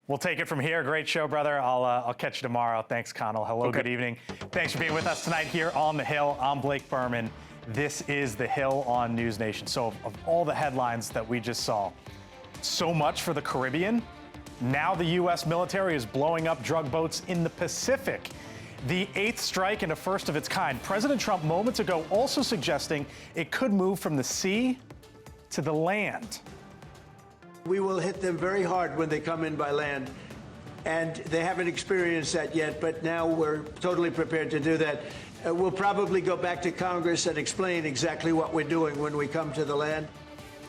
We'll take it from here. Great show, brother. I'll catch you tomorrow. Thanks, Connell. Hello, okay. Good evening. Thanks for being with us tonight here on The Hill. I'm Blake Burman. This is The Hill on News Nation. So of all the headlines that we just saw, so much for the Caribbean. Now the U.S. military is blowing up drug boats in the Pacific. The 8th strike and a first of its kind. President Trump moments ago also suggesting it could move from the sea to the land. We will hit them very hard when they come in by land. And they haven't experienced that yet, but now we're totally prepared to do that. We'll probably go back to Congress and explain exactly what we're doing when we come to the land.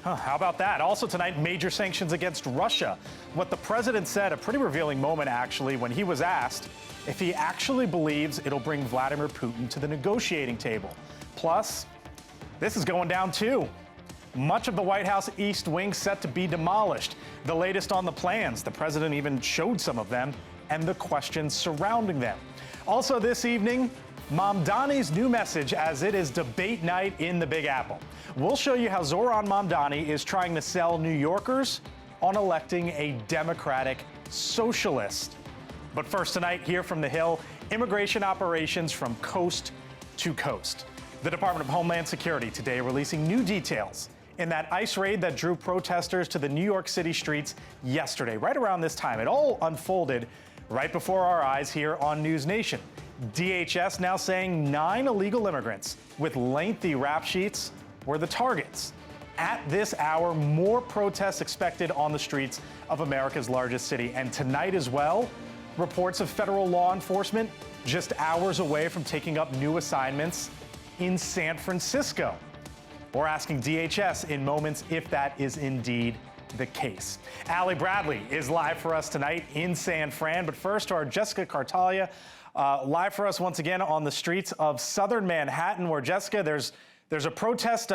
How about that? Also tonight, major sanctions against Russia. What the president said, a pretty revealing moment actually, when he was asked if he actually believes it'll bring Vladimir Putin to the negotiating table. Plus, this is going down too. Much of the White House East Wing set to be demolished. The latest on the plans. The president even showed some of them and the questions surrounding them. Also this evening, Mamdani's new message as it is debate night in the Big Apple. We'll show you how Zohran Mamdani is trying to sell New Yorkers on electing a Democratic socialist. But first tonight, here from The Hill, immigration operations from coast to coast. The Department of Homeland Security today releasing new details in that ICE raid that drew protesters to the New York City streets yesterday, right around this time. It all unfolded right before our eyes here on News Nation. DHS now saying 9 illegal immigrants with lengthy rap sheets were the targets. At this hour, more protests expected on the streets of America's largest city. And tonight as well, reports of federal law enforcement just hours away from taking up new assignments in San Francisco. We're asking DHS in moments if that is indeed the case. Allie Bradley is live for us tonight in San Fran. But first, our Jessica Cartalia live for us once again on the streets of southern Manhattan, where, Jessica, there's a protest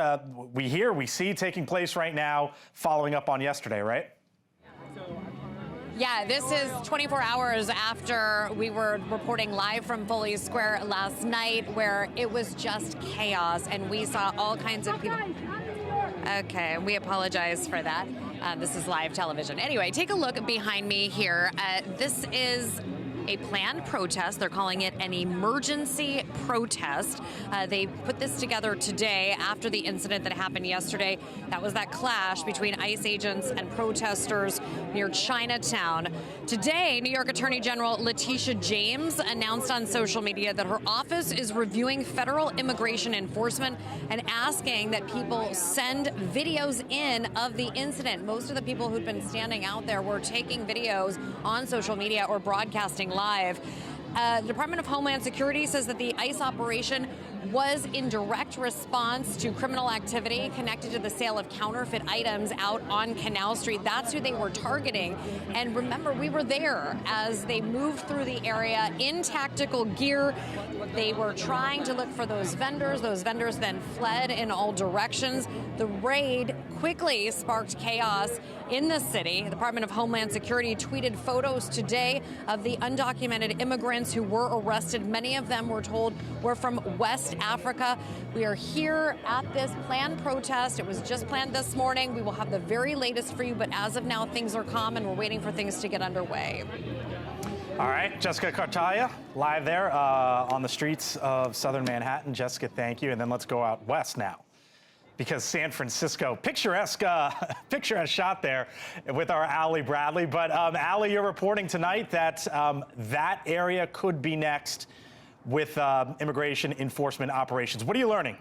we see taking place right now following up on yesterday, right? Yeah, this is 24 hours after we were reporting live from Foley Square last night, where it was just chaos, and we saw all kinds of people. Okay, we apologize for that. This is live television. Anyway, take a look behind me here. This is a planned protest. They're calling it an emergency protest. They put this together today after the incident that happened yesterday. That was that clash between ICE agents and protesters near Chinatown. Today, New York Attorney General Letitia James announced on social media that her office is reviewing federal immigration enforcement and asking that people send videos in of the incident. Most of the people who'd been standing out there were taking videos on social media or broadcasting live. The Department of Homeland Security says that the ICE operation was in direct response to criminal activity connected to the sale of counterfeit items out on Canal Street. That's who they were targeting. And remember, we were there as they moved through the area in tactical gear. They were trying to look for those vendors. Those vendors then fled in all directions. The raid quickly sparked chaos in the city. The Department of Homeland Security tweeted photos today of the undocumented immigrants who were arrested. Many of them, were told, were from West Africa. We are here at this planned protest. It was just planned this morning. We will have the very latest for you, but as of now, things are calm and we're waiting for things to get underway. All right, Jessica Cartalia, live there on the streets of southern Manhattan. Jessica, thank you. And then let's go out west now, because San Francisco, picturesque shot there with our Allie Bradley. But Allie, you're reporting tonight that that area could be next with immigration enforcement operations. What are you learning?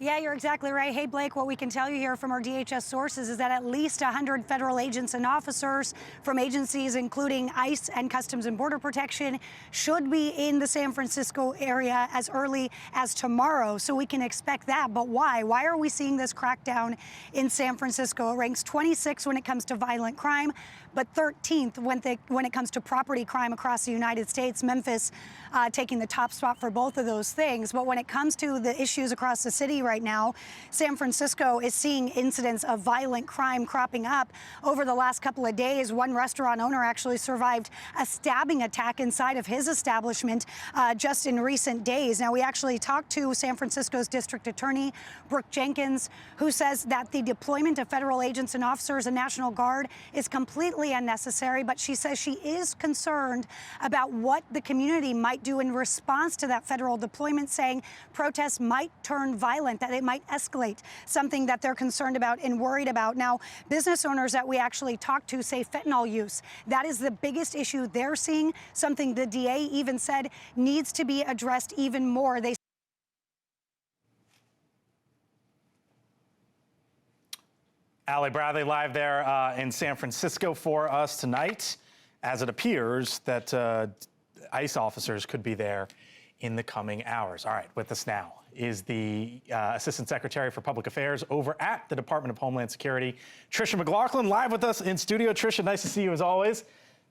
Yeah, you're exactly right. Hey, Blake, what we can tell you here from our DHS sources is that at least 100 federal agents and officers from agencies including ICE and Customs and Border Protection should be in the San Francisco area as early as tomorrow. So we can expect that. But why? Why are we seeing this crackdown in San Francisco? It ranks 26 when it comes to violent crime, but 13th when it comes to property crime across the United States. Memphis taking the top spot for both of those things. But when it comes to the issues across the city right now, San Francisco is seeing incidents of violent crime cropping up. Over the last couple of days, one restaurant owner actually survived a stabbing attack inside of his establishment just in recent days. Now, we actually talked to San Francisco's District Attorney, Brooke Jenkins, who says that the deployment of federal agents and officers and National Guard is completely unnecessary, but she says she is concerned about what the community might do in response to that federal deployment, saying protests might turn violent, that it might escalate, something that they're concerned about and worried about. Now, business owners that we actually talked to say fentanyl use, that is the biggest issue they're seeing, something the DA even said needs to be addressed even more. They Allie Bradley live there in San Francisco for us tonight, as it appears that ICE officers could be there in the coming hours. All right, with us now is the Assistant Secretary for Public Affairs over at the Department of Homeland Security, Tricia McLaughlin, live with us in studio. Tricia, nice to see you as always.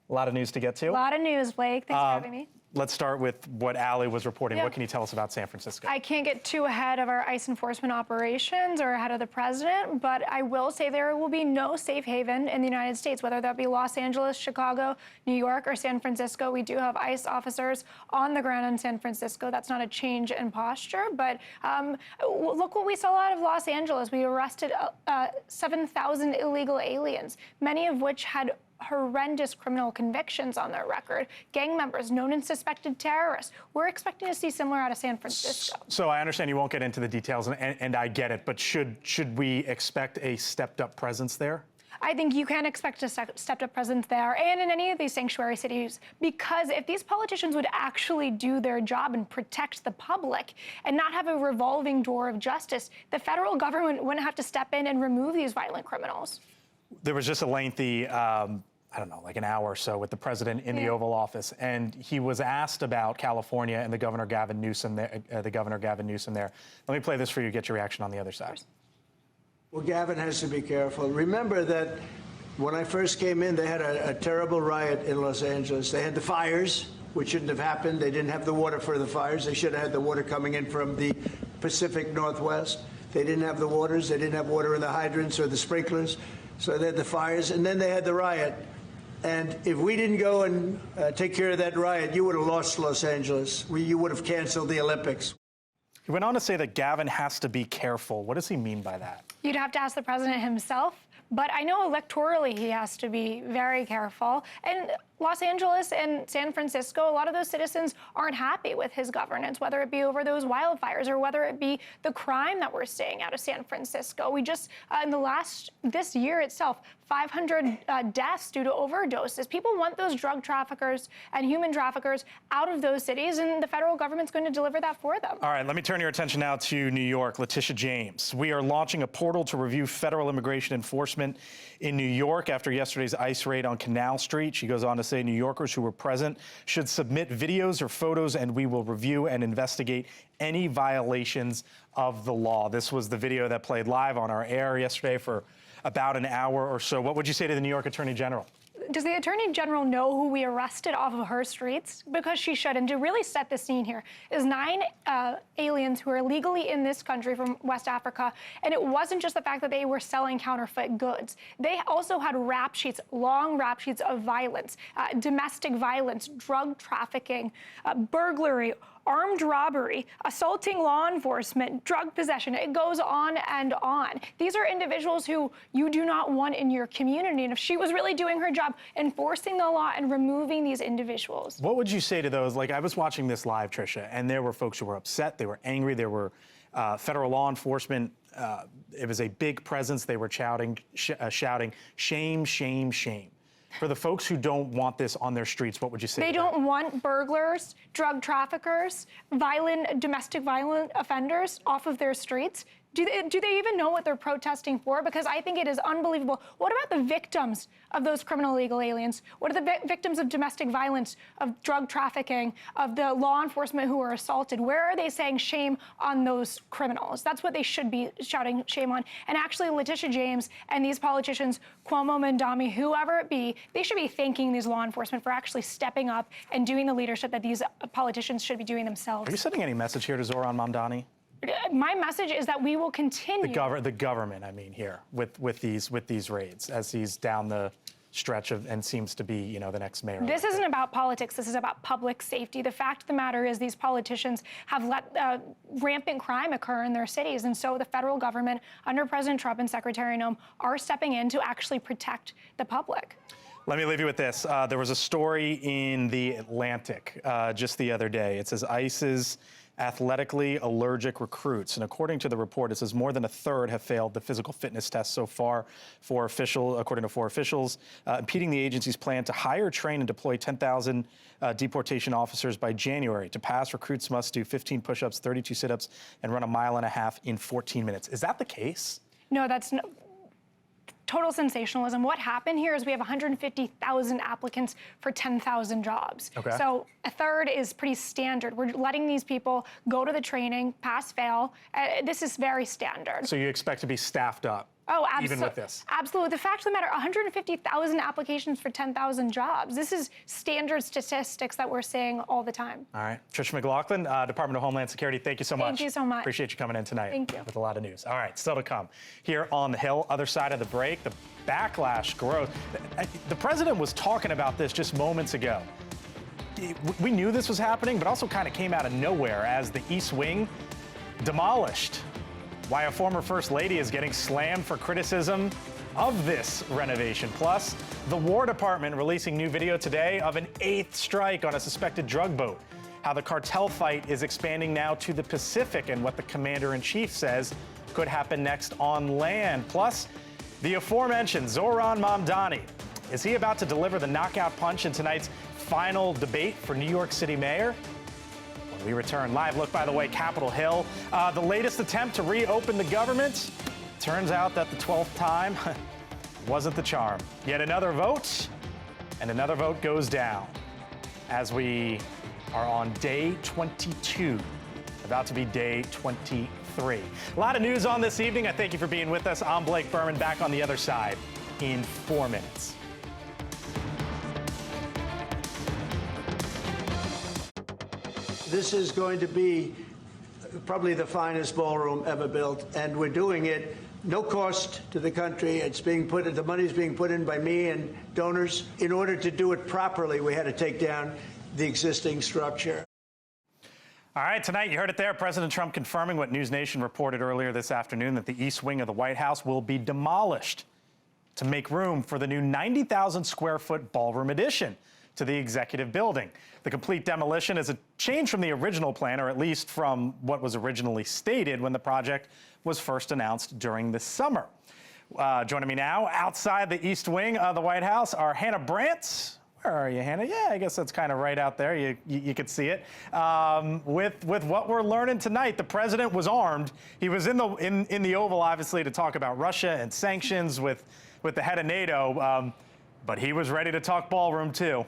A lot of news to get to. A lot of news, Blake. Thanks for having me. Let's start with what Allie was reporting. Yeah. What can you tell us about San Francisco? I can't get too ahead of our ICE enforcement operations or ahead of the president, but I will say there will be no safe haven in the United States, whether that be Los Angeles, Chicago, New York, or San Francisco. We do have ICE officers on the ground in San Francisco. That's not a change in posture, but look what we saw out of Los Angeles. We arrested 7,000 illegal aliens, many of which had horrendous criminal convictions on their record, gang members, known and suspected terrorists. We're expecting to see similar out of San Francisco. So I understand you won't get into the details, and I get it, but should we expect a stepped-up presence there? I think you can expect a stepped-up presence there and in any of these sanctuary cities, because if these politicians would actually do their job and protect the public and not have a revolving door of justice, the federal government wouldn't have to step in and remove these violent criminals. There was just a lengthy, I don't know, like an hour or so with the president in the Oval Office, and he was asked about California and the Governor Gavin Newsom there. Let me play this for you, get your reaction on the other side. Well, Gavin has to be careful. Remember that when I first came in, they had a terrible riot in Los Angeles. They had the fires, which shouldn't have happened. They didn't have the water for the fires. They should have had the water coming in from the Pacific Northwest. They didn't have the waters. They didn't have water in the hydrants or the sprinklers. So they had the fires, and then they had the riot. And if we didn't go and take care of that riot, you would have lost Los Angeles. You would have canceled the Olympics. He went on to say that Gavin has to be careful. What does he mean by that? You'd have to ask the president himself, but I know electorally he has to be very careful. And Los Angeles and San Francisco, a lot of those citizens aren't happy with his governance, whether it be over those wildfires or whether it be the crime that we're seeing out of San Francisco. We just, this year itself, 500 deaths due to overdoses. People want those drug traffickers and human traffickers out of those cities, and the federal government's going to deliver that for them. All right, let me turn your attention now to New York. Letitia James. We are launching a portal to review federal immigration enforcement in New York after yesterday's ICE raid on Canal Street. She goes on to say New Yorkers who were present should submit videos or photos, and we will review and investigate any violations of the law. This was the video that played live on our air yesterday for about an hour or so. What would you say to the New York Attorney General? Does the Attorney General know who we arrested off of her streets? Because she should. And to really set the scene here is 9 aliens who are illegally in this country from West Africa. And it wasn't just the fact that they were selling counterfeit goods. They also had rap sheets, long rap sheets of violence, domestic violence, drug trafficking, burglary, armed robbery, assaulting law enforcement, drug possession. It goes on and on. These are individuals who you do not want in your community. And if she was really doing her job enforcing the law and removing these individuals. What would you say to those? Like, I was watching this live, Tricia, and there were folks who were upset. They were angry. There were federal law enforcement. It was a big presence. They were shouting, shame, shame, shame. For the folks who don't want this on their streets, what would you say? They don't want burglars, drug traffickers, domestic violent offenders off of their streets. Do they even know what they're protesting for? Because I think it is unbelievable. What about the victims of those criminal illegal aliens? What are the victims of domestic violence, of drug trafficking, of the law enforcement who were assaulted? Where are they saying shame on those criminals? That's what they should be shouting shame on. And actually, Letitia James and these politicians, Cuomo, Mandami, whoever it be, they should be thanking these law enforcement for actually stepping up and doing the leadership that these politicians should be doing themselves. Are you sending any message here to Zoran Mamdani? My message is that we will continue. The government, I mean, here with these raids, as he's down the stretch of and seems to be, you know, the next mayor. This isn't about politics. This is about public safety. The fact of the matter is these politicians have let rampant crime occur in their cities, and so the federal government, under President Trump and Secretary Noem, are stepping in to actually protect the public. Let me leave you with this. There was a story in The Atlantic just the other day. It says ICE's athletically allergic recruits. And according to the report, it says more than a third have failed the physical fitness test so far, according to 4 officials, impeding the agency's plan to hire, train, and deploy 10,000 deportation officers by January. To pass, recruits must do 15 push-ups, 32 sit-ups, and run a 1.5 miles in 14 minutes. Is that the case? No, that's total sensationalism. What happened here is we have 150,000 applicants for 10,000 jobs. Okay. So a third is pretty standard. We're letting these people go to the training, pass, fail. This is very standard. So you expect to be staffed up? Oh, even with this? Absolutely. The fact of the matter, 150,000 applications for 10,000 jobs. This is standard statistics that we're seeing all the time. All right. Tricia McLaughlin, Department of Homeland Security, thank you so much. Thank you so much. Appreciate you coming in tonight. Thank you. With a lot of news. All right, still to come. Here on the Hill, other side of the break, the backlash growth. The president was talking about this just moments ago. We knew this was happening, but also kind of came out of nowhere as the East Wing demolished. Why a former First Lady is getting slammed for criticism of this renovation. Plus, the War Department releasing new video today of an 8th strike on a suspected drug boat. How the cartel fight is expanding now to the Pacific and what the commander-in-chief says could happen next on land. Plus, the aforementioned Zoran Mamdani. Is he about to deliver the knockout punch in tonight's final debate for New York City mayor? We return. Live look, by the way, Capitol Hill. The latest attempt to reopen the government. Turns out that the 12th time wasn't the charm. Yet another vote, and another vote goes down as we are on day 22, about to be day 23. A lot of news on this evening. I thank you for being with us. I'm Blake Burman, back on the other side in 4 minutes. This is going to be probably the finest ballroom ever built, and we're doing it no cost to the country. It's being the money's being put in by me and donors. In order to do it properly, we had to take down the existing structure. All right, tonight you heard it there. President Trump confirming what News Nation reported earlier this afternoon, that the East Wing of the White House will be demolished to make room for the new 90,000 square foot ballroom addition to the executive building. The complete demolition is a change from the original plan, or at least from what was originally stated when the project was first announced during the summer. Joining me now outside the East Wing of the White House are Hannah Brandt. Where are you, Hannah? Yeah, I guess that's kind of right out there. You could see it. With what we're learning tonight, the president was armed. He was in the Oval, obviously, to talk about Russia and sanctions with the head of NATO, but he was ready to talk ballroom too.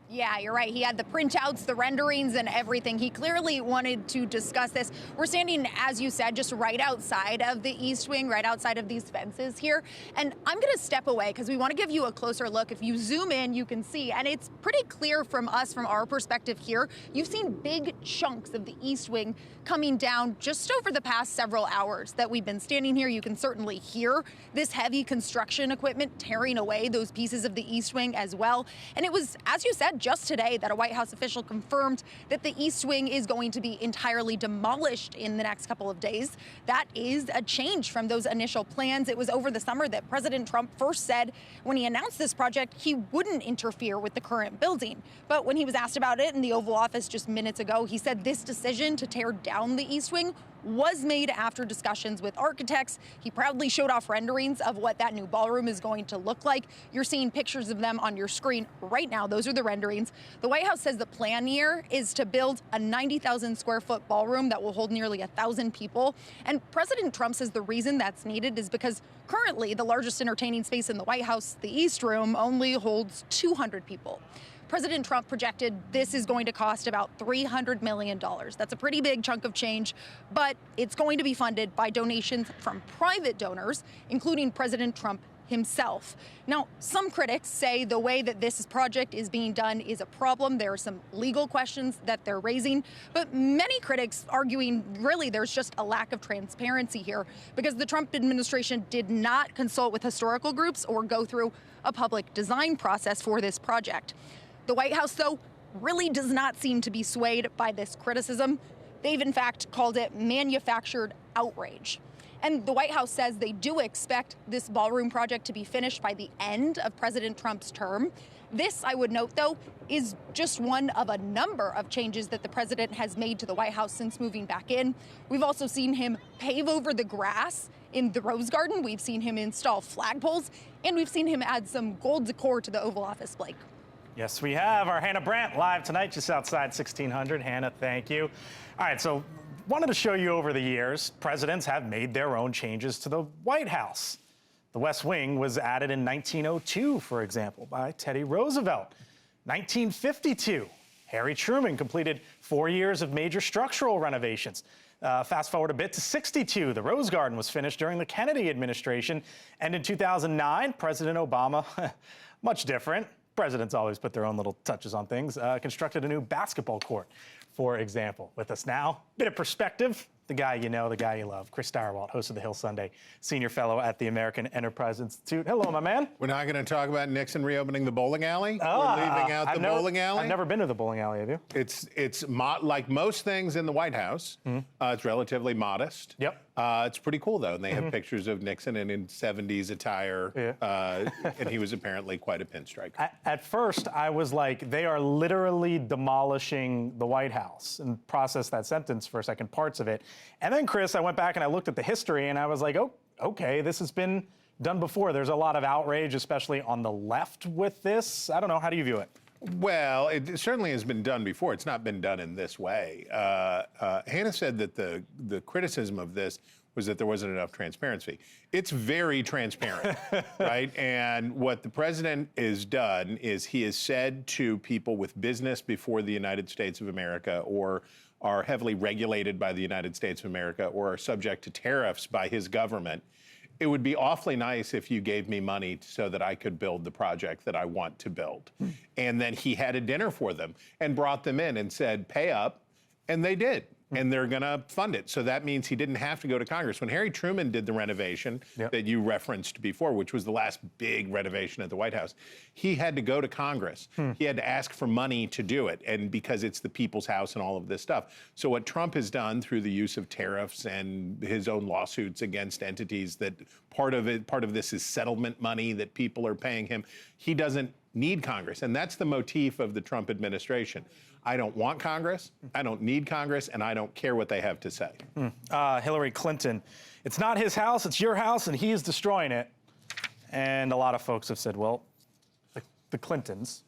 Yeah, you're right. He had the printouts, the renderings, and everything. He clearly wanted to discuss this. We're standing, as you said, just right outside of the East Wing, right outside of these fences here. And I'm going to step away because we want to give you a closer look. If you zoom in, you can see, and it's pretty clear from us, from our perspective here, you've seen big chunks of the East Wing coming down just over the past several hours that we've been standing here. You can certainly hear this heavy construction equipment tearing away those pieces of the East Wing as well. And it was, as you said, just today that a White House official confirmed that the East Wing is going to be entirely demolished in the next couple of days. That is a change from those initial plans. It was over the summer that President Trump first said when he announced this project, he wouldn't interfere with the current building. But when he was asked about it in the Oval Office just minutes ago, he said this decision to tear down the East Wing was made after discussions with architects. He proudly showed off renderings of what that new ballroom is going to look like. You're seeing pictures of them on your screen right now. Those are the renderings. The White House says the plan here is to build a 90,000 square foot ballroom that will hold nearly 1,000 people. And President Trump says the reason that's needed is because currently the largest entertaining space in the White House, the East Room, only holds 200 people. President Trump projected this is going to cost about $300 million. That's a pretty big chunk of change, but it's going to be funded by donations from private donors, including President Trump himself. Now, some critics say the way that this project is being done is a problem. There are some legal questions that they're raising, but many critics arguing really there's just a lack of transparency here because the Trump administration did not consult with historical groups or go through a public design process for this project. The White House, though, really does not seem to be swayed by this criticism. They've, in fact, called it manufactured outrage. And the White House says they do expect this ballroom project to be finished by the end of President Trump's term. This, I would note, though, is just one of a number of changes that the president has made to the White House since moving back in. We've also seen him pave over the grass in the Rose Garden. We've seen him install flagpoles, and we've seen him add some gold decor to the Oval Office, Blake. Yes, we have our Hannah Brandt live tonight, just outside 1600. Hannah, thank you. All right, so wanted to show you over the years, presidents have made their own changes to the White House. The West Wing was added in 1902, for example, by Teddy Roosevelt. 1952, Harry Truman completed 4 years of major structural renovations. Fast forward a bit to 62, the Rose Garden was finished during the Kennedy administration. And in 2009, President Obama, much different, presidents always put their own little touches on things, constructed a new basketball court, for example. With us now, bit of perspective, the guy you know, the guy you love, Chris Starwalt, host of The Hill Sunday, senior fellow at the American Enterprise Institute. Hello, my man. We're not going to talk about Nixon reopening the bowling alley? We're leaving out the bowling alley? I've never been to the bowling alley, have you? It's like most things in the White House, it's relatively modest. Yep. It's pretty cool, though. And they have pictures of Nixon in 70s attire, and he was apparently quite a pinstriker. At first, I was like, they are literally demolishing the White House, and processed that sentence for a second, parts of it. And then, Chris, I went back and I looked at the history, and I was like, oh, okay, this has been done before. There's a lot of outrage, especially on the left with this. I don't know. How do you view it? Well, it certainly has been done before. It's not been done in this way. Hannah said that the criticism of this was that there wasn't enough transparency. It's very transparent, right? And what the president has done is he has said to people with business before the United States of America, or are heavily regulated by the United States of America, or are subject to tariffs by his government, it would be awfully nice if you gave me money so that I could build the project that I want to build. And then he had a dinner for them and brought them in and said, pay up, and they did. And they're going to fund it. So that means he didn't have to go to Congress. When Harry Truman did the renovation that you referenced before, which was the last big renovation at the White House, he had to go to Congress. He had to ask for money to do it, and because it's the people's house and all of this stuff. So what Trump has done through the use of tariffs and his own lawsuits against entities, that part of this is settlement money that people are paying him. He doesn't need Congress, and that's the motif of the Trump administration. I don't want Congress, I don't need Congress, and I don't care what they have to say. Hillary Clinton, it's not his house, it's your house, and he is destroying it. And a lot of folks have said, well, the Clintons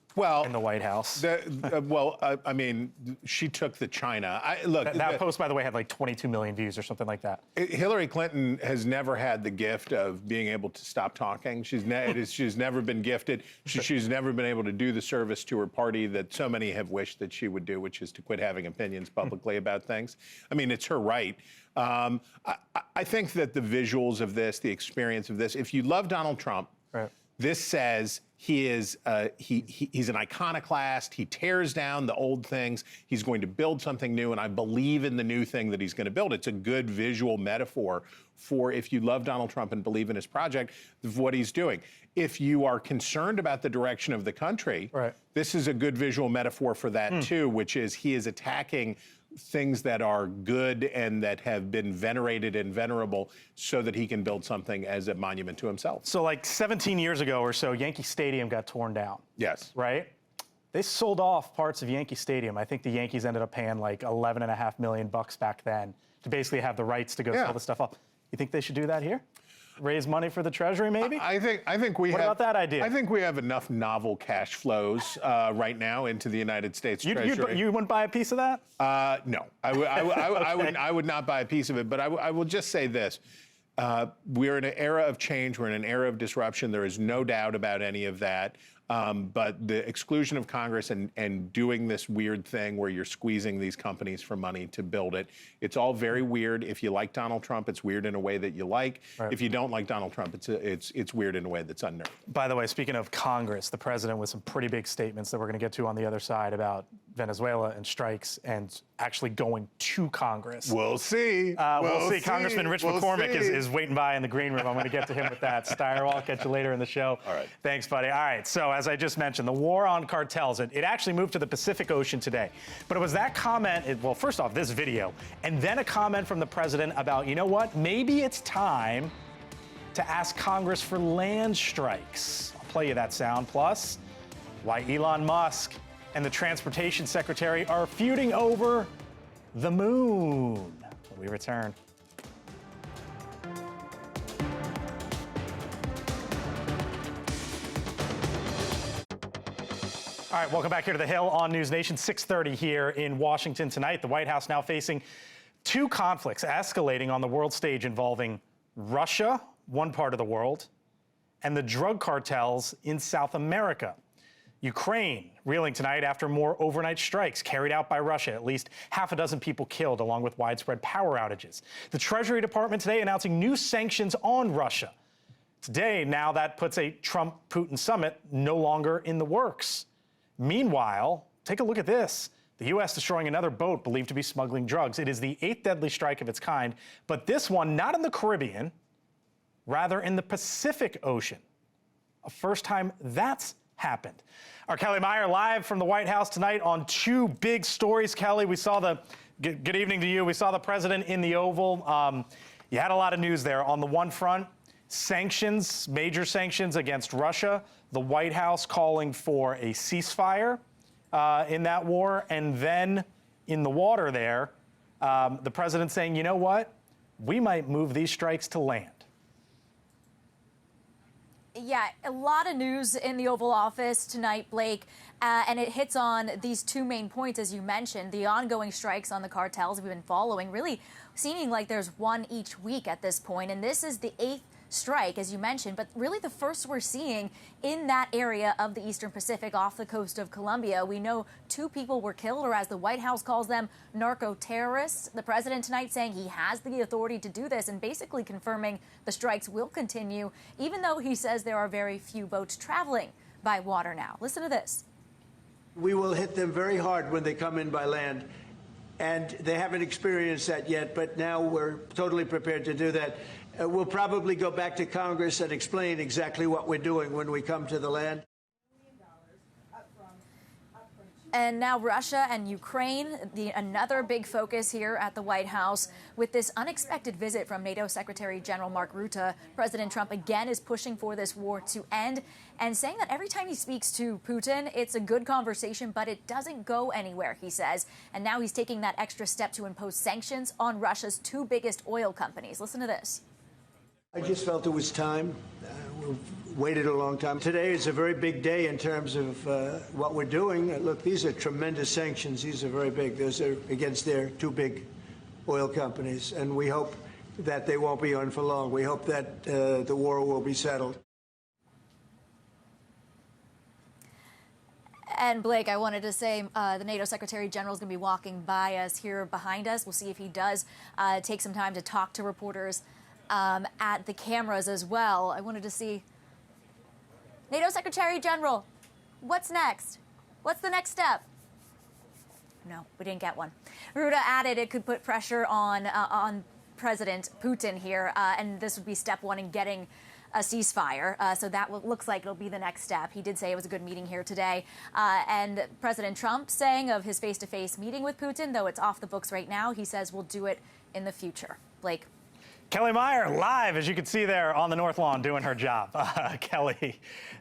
in the White House. I mean, she took the China. That post, by the way, had like 22 million views or something like that. Hillary Clinton has never had the gift of being able to stop talking. She's never been gifted. She's never been able to do the service to her party that so many have wished that she would do, which is to quit having opinions publicly about things. I mean, it's her right. I think that the visuals of this, the experience of this, if you love Donald Trump, this says he is he's an iconoclast. He tears down the old things. He's going to build something new, and I believe in the new thing that he's going to build. It's a good visual metaphor for, if you love Donald Trump and believe in his project, of what he's doing. If you are concerned about the direction of the country, this is a good visual metaphor for that too, which is he is attacking things that are good and that have been venerated and venerable so that he can build something as a monument to himself. So like 17 years ago or so, Yankee Stadium got torn down. Yes. Right? They sold off parts of Yankee Stadium. I think the Yankees ended up paying like $11.5 million back then to basically have the rights to go Yeah. sell the stuff off. You think they should do that here? Raise money for the Treasury, maybe? I think we What have. about that idea? I think we have enough novel cash flows right now into the United States Treasury. You wouldn't buy a piece of that? No, I would not buy a piece of it. But I will just say this: we're in an era of change. We're in an era of disruption. There is no doubt about any of that. But the exclusion of Congress and doing this weird thing where you're squeezing these companies for money to build it, it's all very weird. If you like Donald Trump, it's weird in a way that you like. Right. If you don't like Donald Trump, it's weird in a way that's unnerving. By the way, speaking of Congress, the president with some pretty big statements that we're going to get to on the other side about Venezuela and strikes and actually going to Congress. We'll see. We'll see. Congressman Rich McCormick is waiting by in the green room. I'm going to get to him with that. Steyr, I'll catch you later in the show. All right. Thanks, buddy. All right. So as I just mentioned, the war on cartels, it actually moved to the Pacific Ocean today. But it was that comment, well, first off, this video, and then a comment from the president about, you know what, maybe it's time to ask Congress for land strikes. I'll play you that sound. Plus, why Elon Musk and the transportation secretary are feuding over the moon. When we return. All right, welcome back here to the Hill on News Nation. 6:30 here in Washington tonight. The White House now facing two conflicts escalating on the world stage involving Russia, one part of the world, and the drug cartels in South America. Ukraine reeling tonight after more overnight strikes carried out by Russia. At least half a dozen people killed, along with widespread power outages. The Treasury Department today announcing new sanctions on Russia. Today, now that puts a Trump-Putin summit no longer in the works. Meanwhile, take a look at this. The U.S. destroying another boat believed to be smuggling drugs. It is the 8th deadly strike of its kind, but this one not in the Caribbean, rather in the Pacific Ocean. A first time that's happened. Our Kelly Meyer live from the White House tonight on two big stories. Kelly, we saw good evening to you. We saw the president in the Oval. You had a lot of news there. On the one front, sanctions, major sanctions against Russia. The White House calling for a ceasefire in that war. And then in the water there, the president saying, you know what? We might move these strikes to land. Yeah, a lot of news in the Oval Office tonight, Blake, and it hits on these two main points, as you mentioned, the ongoing strikes on the cartels we've been following, really seeming like there's one each week at this point, and this is the 8th strike, as you mentioned, but really the first we're seeing in that area of the Eastern Pacific off the coast of Colombia. We know 2 people were killed, or as the White House calls them, narco-terrorists. The president tonight saying he has the authority to do this and basically confirming the strikes will continue, even though he says there are very few boats traveling by water now. Listen to this. We will hit them very hard when they come in by land. And they haven't experienced that yet, but now we're totally prepared to do that. We'll probably go back to Congress and explain exactly what we're doing when we come to the land. And now Russia and Ukraine, another big focus here at the White House. With this unexpected visit from NATO Secretary General Mark Rutte, President Trump again is pushing for this war to end and saying that every time he speaks to Putin, it's a good conversation, but it doesn't go anywhere, he says. And now he's taking that extra step to impose sanctions on Russia's 2 biggest oil companies. Listen to this. I just felt it was time. We've waited a long time. Today is a very big day in terms of what we're doing. Look, these are tremendous sanctions. These are very big. Those are against their 2 big oil companies. And we hope that they won't be on for long. We hope that the war will be settled. And Blake, I wanted to say the NATO Secretary General is going to be walking by us here behind us. We'll see if he does take some time to talk to reporters at the cameras as well. I wanted to see NATO Secretary General, what's next? What's the next step? No, we didn't get one. Rutte added it could put pressure on President Putin here, and this would be step 1 in getting a ceasefire. So that looks like it'll be the next step. He did say it was a good meeting here today. And President Trump saying of his face-to-face meeting with Putin, though it's off the books right now, he says we'll do it in the future. Blake. Kelly Meyer, live, as you can see there on the North Lawn, doing her job. Kelly,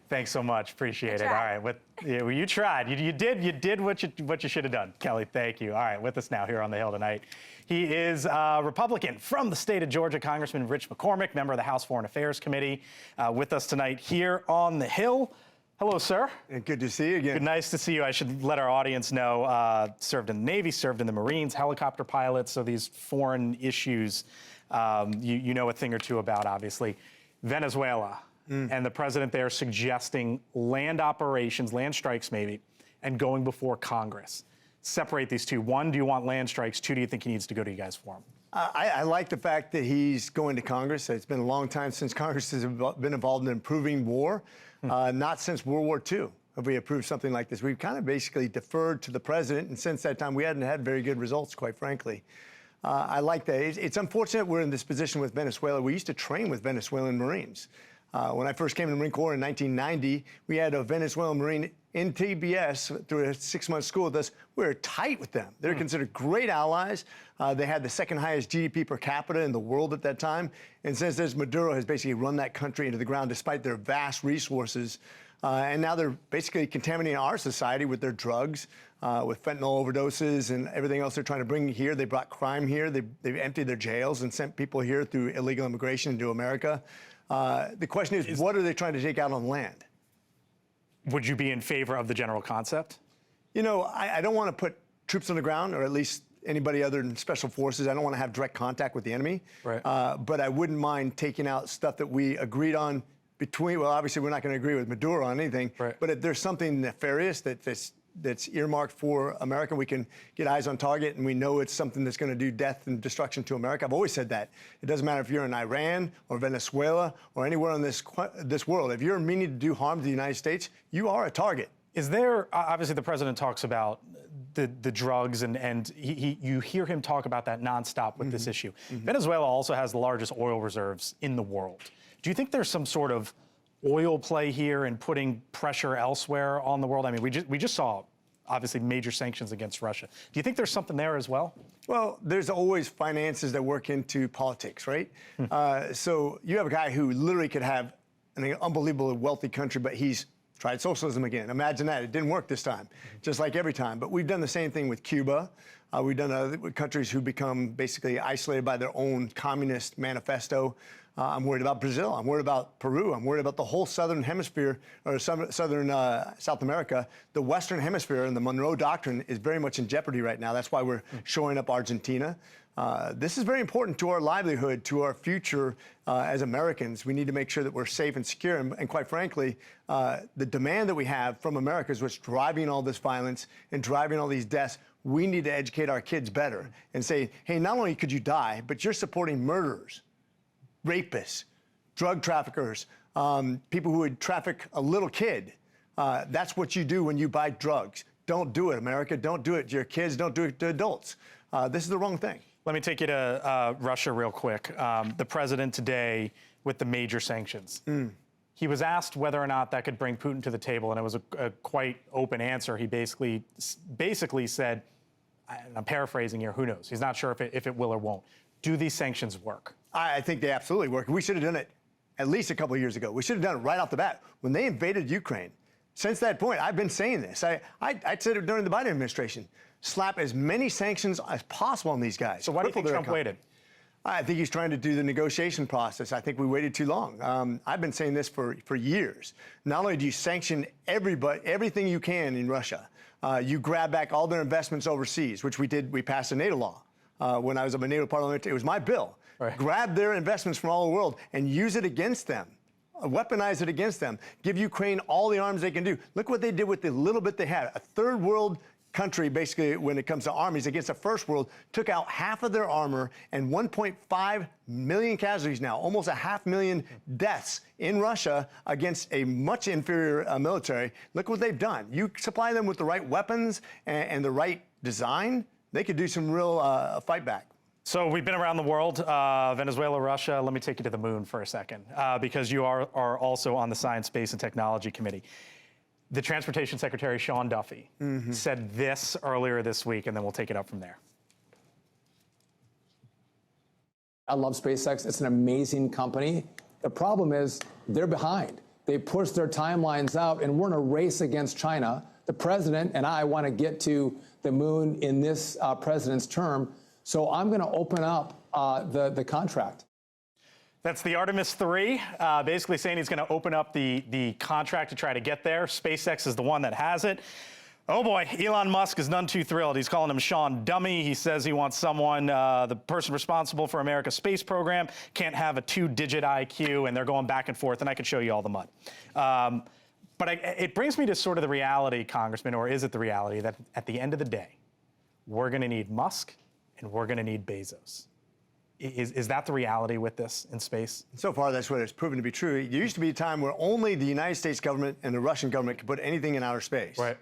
thanks so much. Appreciate it. All right, you tried. You did what you should have done. Kelly, thank you. All right, with us now here on the Hill tonight, he is a Republican from the state of Georgia, Congressman Rich McCormick, member of the House Foreign Affairs Committee, with us tonight here on the Hill. Hello, sir. And good to see you again. Nice to see you. I should let our audience know, served in the Navy, served in the Marines, helicopter pilot, so these foreign issues you know a thing or two about, obviously. Venezuela and the president there suggesting land operations, land strikes maybe, and going before Congress. Separate these two. One, do you want land strikes? Two, do you think he needs to go to you guys for them? I like the fact that he's going to Congress. It's been a long time since Congress has been involved in improving war. Not since World War II have we approved something like this. We've kind of basically deferred to the president, and since that time, we hadn't had very good results, quite frankly. I like that. It's unfortunate we're in this position with Venezuela. We used to train with Venezuelan Marines. When I first came to the Marine Corps in 1990, we had a Venezuelan Marine in TBS through a 6-month school with us. We were tight with them. They're considered great allies. They had the second highest GDP per capita in the world at that time. And since then, Maduro has basically run that country into the ground despite their vast resources. And now they're basically contaminating our society with their drugs, with fentanyl overdoses and everything else they're trying to bring here. They brought crime here. They've emptied their jails and sent people here through illegal immigration into America. The question is, what are they trying to take out on land? Would you be in favor of the general concept? You know, I don't want to put troops on the ground, or at least anybody other than special forces. I don't want to have direct contact with the enemy. Right. But I wouldn't mind taking out stuff that we agreed on between, well, obviously we're not going to agree with Maduro on anything, but if there's something nefarious that's earmarked for America, we can get eyes on target, and we know it's something that's going to do death and destruction to America. I've always said that. It doesn't matter if you're in Iran or Venezuela or anywhere on this world. If you're meaning to do harm to the United States, you are a target. Is there, obviously the president talks about the drugs, and you hear him talk about that nonstop with this issue. Venezuela also has the largest oil reserves in the world. Do you think there's some sort of oil play here and putting pressure elsewhere on the world? I mean, we just saw, obviously, major sanctions against Russia. Do you think there's something there as well? Well, there's always finances that work into politics, right? So you have a guy who literally could have an unbelievably wealthy country, but he's tried socialism again. Imagine that. It didn't work this time, just like every time. But we've done the same thing with Cuba. We've done other countries who become basically isolated by their own communist manifesto. I'm worried about Brazil. I'm worried about Peru. I'm worried about the whole southern hemisphere, or southern South America. The Western Hemisphere and the Monroe Doctrine is very much in jeopardy right now. That's why we're shoring up Argentina. This is very important to our livelihood, to our future as Americans. We need to make sure that we're safe and secure. And quite frankly, the demand that we have from America is what's driving all this violence and driving all these deaths. We need to educate our kids better and say, hey, not only could you die, but you're supporting murderers, rapists, drug traffickers, people who would traffic a little kid. That's what you do when you buy drugs. Don't do it, America. Don't do it to your kids. Don't do it to adults. This is the wrong thing. Let me take you to Russia real quick. The president today with the major sanctions. He was asked whether or not that could bring Putin to the table, and it was a quite open answer. He basically said, and I'm paraphrasing here, who knows? He's not sure if it will or won't. Do these sanctions work? I think they absolutely work. We should have done it at least a couple of years ago. We should have done it right off the bat. When they invaded Ukraine, since that point, I've been saying this. I said it during the Biden administration. Slap as many sanctions as possible on these guys. So why do you think Trump waited? I think he's trying to do the negotiation process. I think we waited too long. I've been saying this for years. Not only do you sanction everything you can in Russia, you grab back all their investments overseas, which we did. We passed a NATO law. When I was a NATO parliamentarian, it was my bill. Right. Grab their investments from all over the world and use it against them. Weaponize it against them. Give Ukraine all the arms they can do. Look what they did with the little bit they had. A third world country, basically, when it comes to armies against the first world, took out half of their armor, and 1.5 million casualties now, almost 500,000 deaths in Russia against a much inferior military. Look what they've done. You supply them with the right weapons and the right design, they could do some real fight back. So we've been around the world, Venezuela, Russia. Let me take you to the moon for a second, because you are also on the Science, Space, and Technology Committee. The Transportation Secretary, Sean Duffy, said this earlier this week, and then we'll take it up from there. I love SpaceX. It's an amazing company. The problem is they're behind. They push their timelines out, and we're in a race against China. The president and I want to get to the moon in this president's term, so I'm going to open up the contract. That's the Artemis 3, basically saying he's going to open up the contract to try to get there. SpaceX is the one that has it. Oh boy, Elon Musk is none too thrilled. He's calling him Sean Dummy. He says he wants someone, the person responsible for America's space program, can't have a 2-digit IQ, and they're going back and forth, and I could show you all the mud. But it brings me to sort of the reality, Congressman, or is it the reality that at the end of the day, we're going to need Musk and we're going to need Bezos? Is that the reality with this in space? So far, that's what it's proven to be true. There used to be a time where only the United States government and the Russian government could put anything in outer space. Right.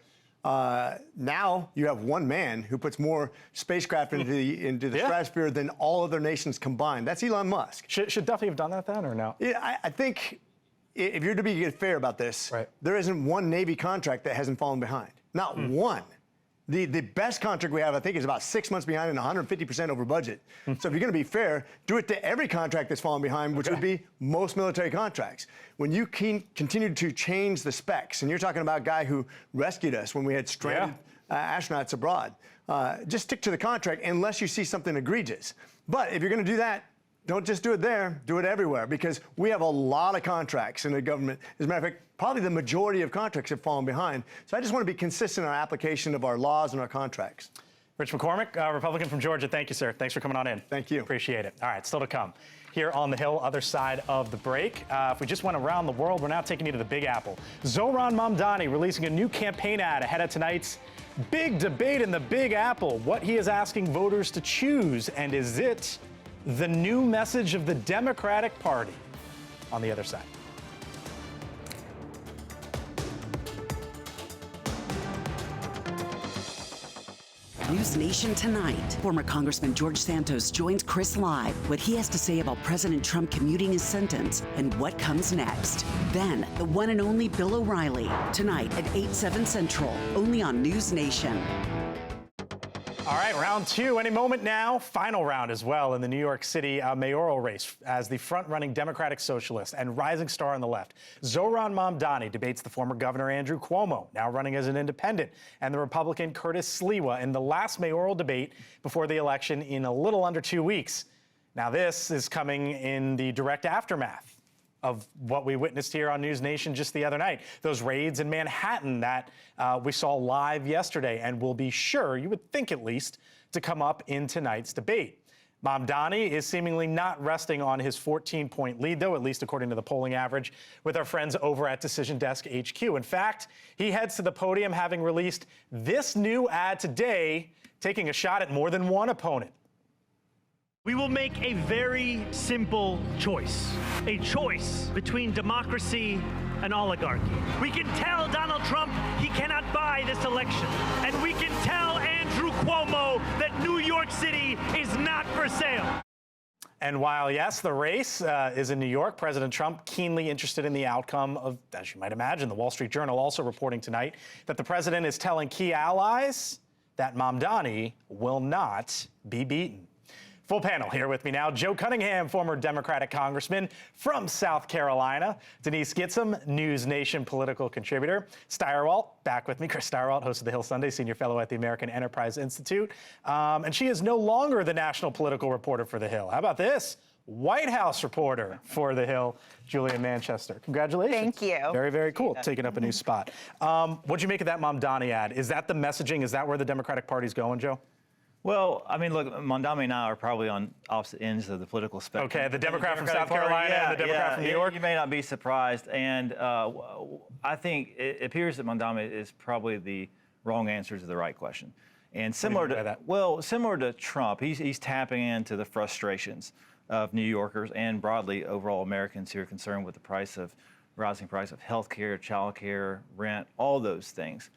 Now you have one man who puts more spacecraft into the stratosphere than all other nations combined. That's Elon Musk. Should Duffy have done that then, or no? Yeah, I think if you're to be fair about this, there isn't one Navy contract that hasn't fallen behind. Not one. The best contract we have, I think, is about 6 months behind and 150% over budget. So if you're going to be fair, do it to every contract that's fallen behind, which would be most military contracts. When you continue to change the specs, and you're talking about a guy who rescued us when we had stranded astronauts abroad, just stick to the contract unless you see something egregious. But if you're going to do that, don't just do it there, do it everywhere, because we have a lot of contracts in the government. As a matter of fact, probably the majority of contracts have fallen behind. So I just want to be consistent in our application of our laws and our contracts. Rich McCormick, Republican from Georgia, thank you, sir. Thanks for coming on in. Thank you. Appreciate it. All right, still to come. Here on the Hill, other side of the break. If we just went around the world, we're now taking you to the Big Apple. Zohran Mamdani releasing a new campaign ad ahead of tonight's big debate in the Big Apple. What he is asking voters to choose, and is it the new message of the Democratic Party? On the other side. News Nation tonight. Former Congressman George Santos joins Chris live. What he has to say about President Trump commuting his sentence and what comes next. Then, the one and only Bill O'Reilly. Tonight at 8/7 Central, only on News Nation. All right, round two, any moment now. Final round as well in the New York City mayoral race as the front-running Democratic Socialist and rising star on the left. Zohran Mamdani debates the former Governor Andrew Cuomo, now running as an independent, and the Republican Curtis Sliwa in the last mayoral debate before the election in a little under 2 weeks. Now, this is coming in the direct aftermath of what we witnessed here on News Nation just the other night. Those raids in Manhattan that we saw live yesterday and will be sure, you would think at least, to come up in tonight's debate. Mamdani is seemingly not resting on his 14-point lead, though, at least according to the polling average, with our friends over at Decision Desk HQ. In fact, he heads to the podium having released this new ad today, taking a shot at more than one opponent. We will make a very simple choice. A choice between democracy and oligarchy. We can tell Donald Trump he cannot buy this election. And we can tell Andrew Cuomo that New York City is not for sale. And while, yes, the race is in New York, President Trump keenly interested in the outcome of, as you might imagine, the Wall Street Journal also reporting tonight that the president is telling key allies that Mamdani will not be beaten. Full panel here with me now. Joe Cunningham, former Democratic congressman from South Carolina. Denise Gitsum, News Nation political contributor. Steyerwalt, back with me. Chris Steyerwalt, host of The Hill Sunday, senior fellow at the American Enterprise Institute. And she is no longer the national political reporter for The Hill. How about this? White House reporter for The Hill, Julia Manchester. Congratulations. Thank you. Very, very cool. Taking up a new spot. What'd you make of that Mamdani ad? Is that the messaging? Is that where the Democratic Party's going, Joe? Well, I mean, look, Mamdani and I are probably on opposite ends of the political spectrum. Okay, the Democrat from South Carolina and the Democrat from New York? You may not be surprised. And I think it appears that Mamdani is probably the wrong answer to the right question. And similar to Trump, he's tapping into the frustrations of New Yorkers and broadly overall Americans who are concerned with the rising price of health care, child care, rent, all those things.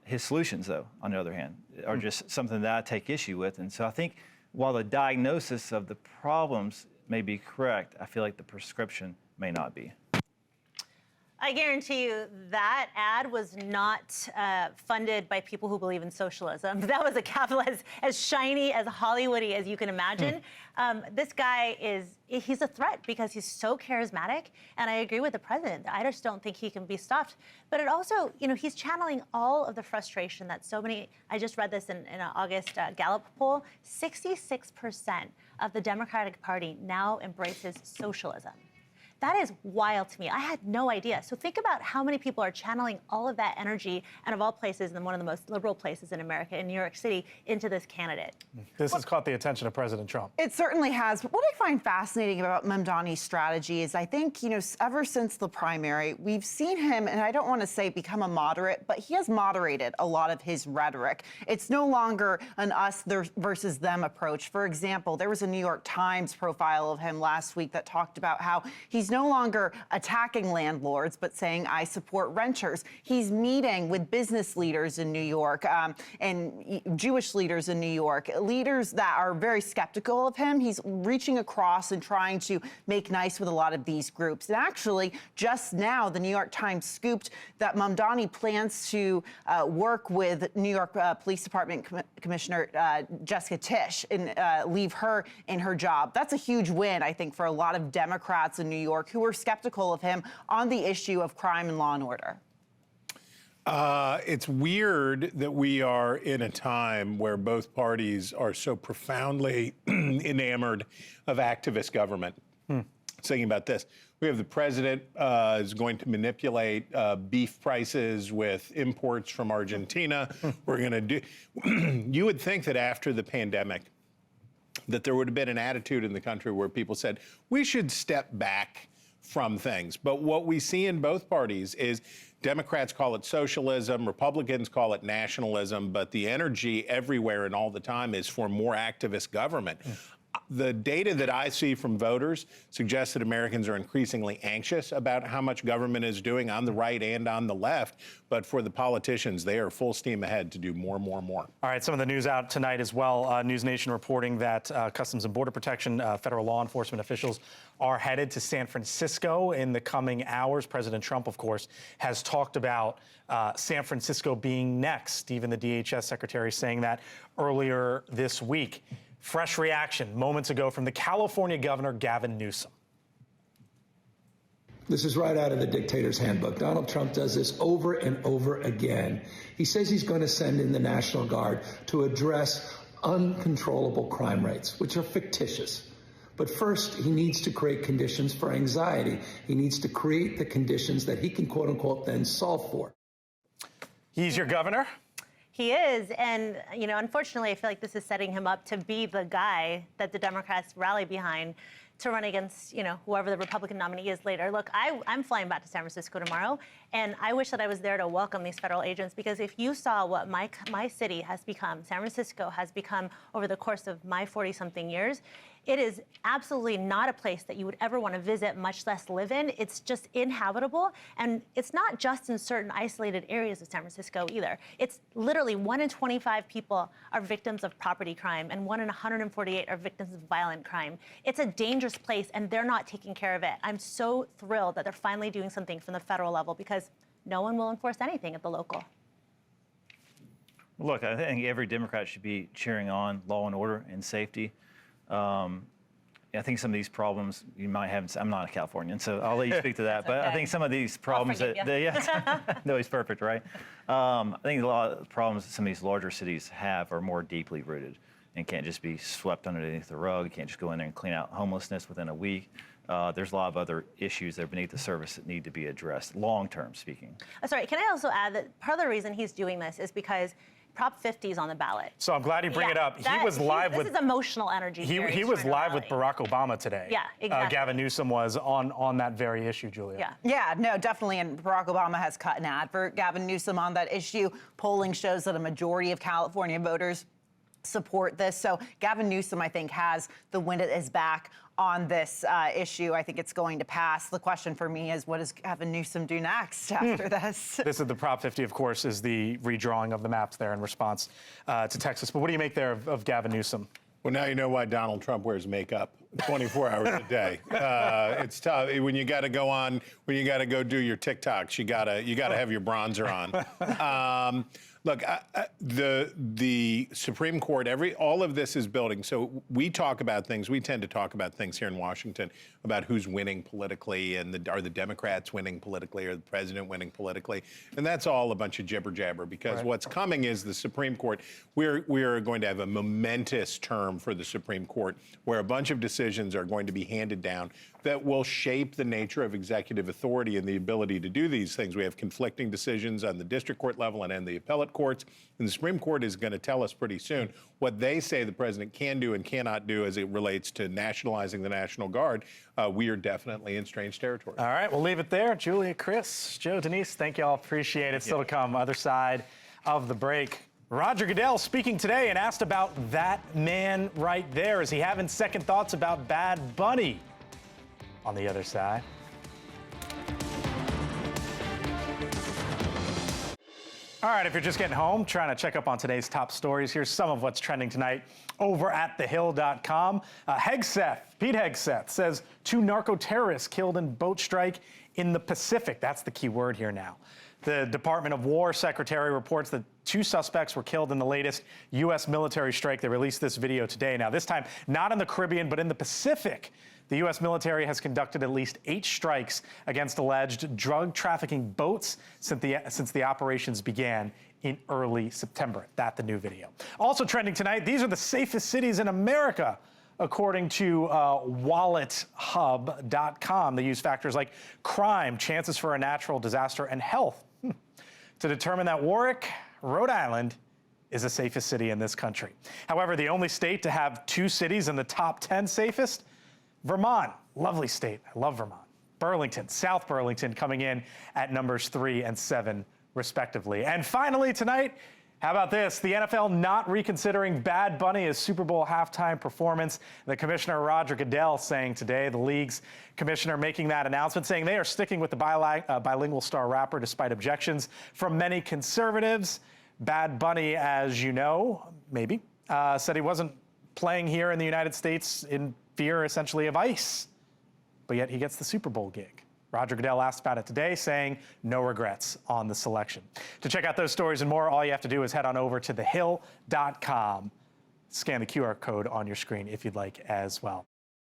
His solutions, though, on the other hand, are just something that I take issue with. And so I think while the diagnosis of the problems may be correct, I feel like the prescription may not be. I guarantee you that ad was not funded by people who believe in socialism. That was a capital as shiny, as Hollywoody as you can imagine. This guy he's a threat because he's so charismatic, and I agree with the president. I just don't think he can be stopped. But it also, he's channeling all of the frustration that so many, I just read this in an August Gallup poll, 66% of the Democratic Party now embraces socialism. That is wild to me. I had no idea. So think about how many people are channeling all of that energy, and of all places, in one of the most liberal places in America, in New York City, into this candidate. This has caught the attention of President Trump. It certainly has. But what I find fascinating about Mamdani's strategy is I think, ever since the primary, we've seen him, and I don't want to say become a moderate, but he has moderated a lot of his rhetoric. It's no longer an us versus them approach. For example, there was a New York Times profile of him last week that talked about how he's no longer attacking landlords, but saying, I support renters. He's meeting with business leaders in New York and Jewish leaders in New York, leaders that are very skeptical of him. He's reaching across and trying to make nice with a lot of these groups. And actually, just now, the New York Times scooped that Mamdani plans to work with New York Police Department Commissioner Jessica Tisch and leave her in her job. That's a huge win, I think, for a lot of Democrats in New York who were skeptical of him on the issue of crime and law and order. It's weird that we are in a time where both parties are so profoundly enamored of activist government. Thinking about this, we have the president is going to manipulate beef prices with imports from Argentina. We're going to do. You would think that after the pandemic, that there would have been an attitude in the country where people said, we should step back from things. But what we see in both parties is Democrats call it socialism, Republicans call it nationalism, but the energy everywhere and all the time is for more activist government. The data that I see from voters suggests that Americans are increasingly anxious about how much government is doing on the right and on the left. But for the politicians, they are full steam ahead to do more, more, more. All right, some of the news out tonight as well. News Nation reporting that Customs and Border Protection, federal law enforcement officials are headed to San Francisco in the coming hours. President Trump, of course, has talked about San Francisco being next. Even the DHS secretary saying that earlier this week. Fresh reaction moments ago from the California governor, Gavin Newsom. This is right out of the dictator's handbook. Donald Trump does this over and over again. He says he's going to send in the National Guard to address uncontrollable crime rates, which are fictitious. But first, he needs to create conditions for anxiety. He needs to create the conditions that he can, quote unquote, then solve for. He's your governor? He is, and unfortunately, I feel like this is setting him up to be the guy that the Democrats rally behind to run against, whoever the Republican nominee is later. Look, I'm flying back to San Francisco tomorrow, and I wish that I was there to welcome these federal agents, because if you saw what my city has become, San Francisco has become over the course of my 40-something years, it is absolutely not a place that you would ever want to visit, much less live in. It's just inhabitable. And it's not just in certain isolated areas of San Francisco either. It's literally 1 in 25 people are victims of property crime, and 1 in 148 are victims of violent crime. It's a dangerous place, and they're not taking care of it. I'm so thrilled that they're finally doing something from the federal level, because no one will enforce anything at the local. Look, I think every Democrat should be cheering on law and order and safety. I think some of these problems you might have. I'm not a Californian, so I'll let you speak to that. But okay. I think some of these problems no, he's perfect, right? I think a lot of the problems that some of these larger cities have are more deeply rooted and can't just be swept underneath the rug. You can't just go in there and clean out homelessness within a week. There's a lot of other issues that are beneath the surface that need to be addressed, long-term speaking. Sorry, can I also add that part of the reason he's doing this is because Prop 50 is on the ballot. So I'm glad you bring it up. He was live with. This is emotional energy. He was live with Barack Obama today. Yeah, exactly. Gavin Newsom was on that very issue, Julia. Yeah, no, definitely. And Barack Obama has cut an ad for Gavin Newsom on that issue. Polling shows that a majority of California voters support this. So Gavin Newsom, I think, has the wind at his back on this issue. I think it's going to pass. The question for me is, what does Gavin Newsom do next after this? This is the Prop 50, of course, is the redrawing of the maps there in response to Texas. But what do you make there of Gavin Newsom? Well, now you know why Donald Trump wears makeup 24 hours a day. It's tough when you got to go on. When you got to go do your TikToks, you gotta have your bronzer on. Look, the Supreme Court, all of this is building. So we talk about things. We tend to talk about things here in Washington about who's winning politically, and are the Democrats winning politically, or the president winning politically, and that's all a bunch of jibber jabber. Because what's coming is the Supreme Court. We are going to have a momentous term for the Supreme Court, where a bunch of decisions are going to be handed down that will shape the nature of executive authority and the ability to do these things. We have conflicting decisions on the district court level and in the appellate courts. And the Supreme Court is going to tell us pretty soon what they say the president can do and cannot do as it relates to nationalizing the National Guard. We are definitely in strange territory. All right, we'll leave it there. Julia, Chris, Joe, Denise, thank you all. Appreciate it. Still to come, other side of the break. Roger Goodell speaking today and asked about that man right there. Is he having second thoughts about Bad Bunny? On the other side. All right, if you're just getting home, trying to check up on today's top stories, here's some of what's trending tonight over at thehill.com. Pete Hegseth says 2 narco-terrorists killed in boat strike in the Pacific. That's the key word here now. The Department of War Secretary reports that 2 suspects were killed in the latest U.S. military strike. They released this video today. Now, this time, not in the Caribbean, but in the Pacific. The U.S. military has conducted at least 8 strikes against alleged drug trafficking boats since the operations began in early September. That's the new video. Also trending tonight, these are the safest cities in America, according to WalletHub.com. They use factors like crime, chances for a natural disaster, and health to determine that Warwick, Rhode Island, is the safest city in this country. However, the only state to have 2 cities in the top 10 safest, Vermont, lovely state. I love Vermont. Burlington, South Burlington, coming in at numbers 3 and 7, respectively. And finally tonight, how about this? The NFL not reconsidering Bad Bunny as Super Bowl halftime performance. The commissioner, Roger Goodell, saying today, the league's commissioner making that announcement, saying they are sticking with the bilingual star rapper despite objections from many conservatives. Bad Bunny, as you know, maybe, said he wasn't playing here in the United States in fear, essentially, of ICE. But yet he gets the Super Bowl gig. Roger Goodell asked about it today, saying no regrets on the selection. To check out those stories and more, all you have to do is head on over to thehill.com. Scan the QR code on your screen if you'd like as well.